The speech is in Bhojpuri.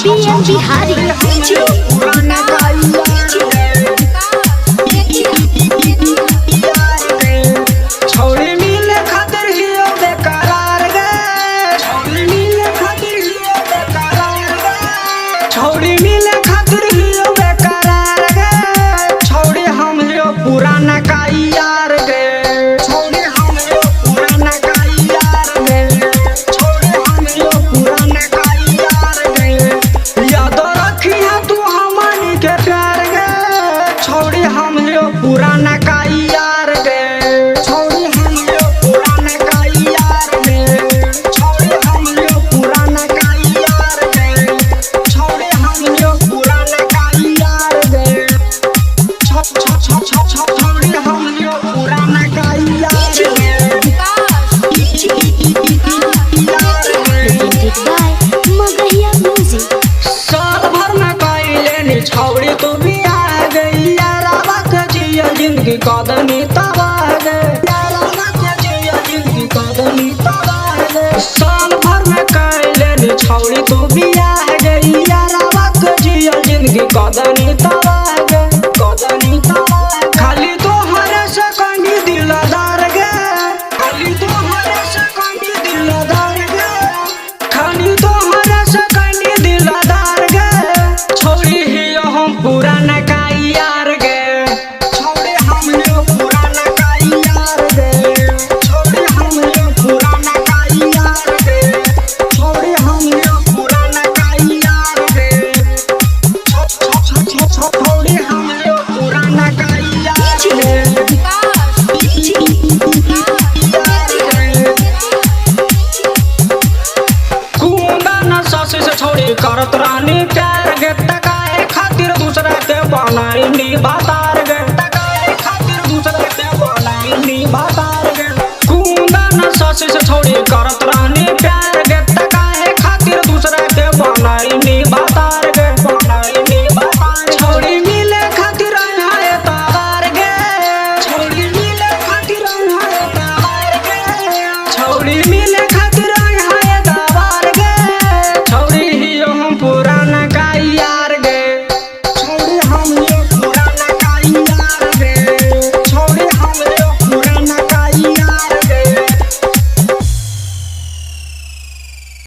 बीएम बिहारी पुराना छौड़ी मिले खातिर हियो बेकरार गे, छौड़ी मिले खातिर हियो बेकरार गे, छौड़ी मिले खातिर हियो बेकरार गे, छौड़ी हम हियो पुराना का यार गे, छौड़ी हम हियो पुराना का यार गे, छौड़ी हम हियो पुराना का यार गे, याद रखिया तू हमनी के प्यार गे, छौड़ी हम हियो पुराना का यार गे। छौड़ी तू भी आ गई यारावा के जिया जिंदगी कदमी तबाह गे, यारावा के जिया जिंदगी कदमी तबाह गे, साल भर में कैले छौड़ी तू भी आ गई यारावा के जिया जिंदगी कदमी तबाह गे, कदमी तबाह खाली तोहरे से कंडी दिलदार गे, खाली तोहरे से कंडी दिलदार गे, खाली तोहरे से कंडी दिलदार गे, छौड़ी पुराना का यार गे, छौड़ी हम यो पुराना का यार गे, छौड़ी हम यो पुराना का यार गे, छौड़ी हम यो पुराना का यार गे, छौड़ी हम यो पुराना का यार गे, कुंदा न सासी से छौड़ी करत रानी प्यार गे, तकाए खातिर दूसरा के बनाई नी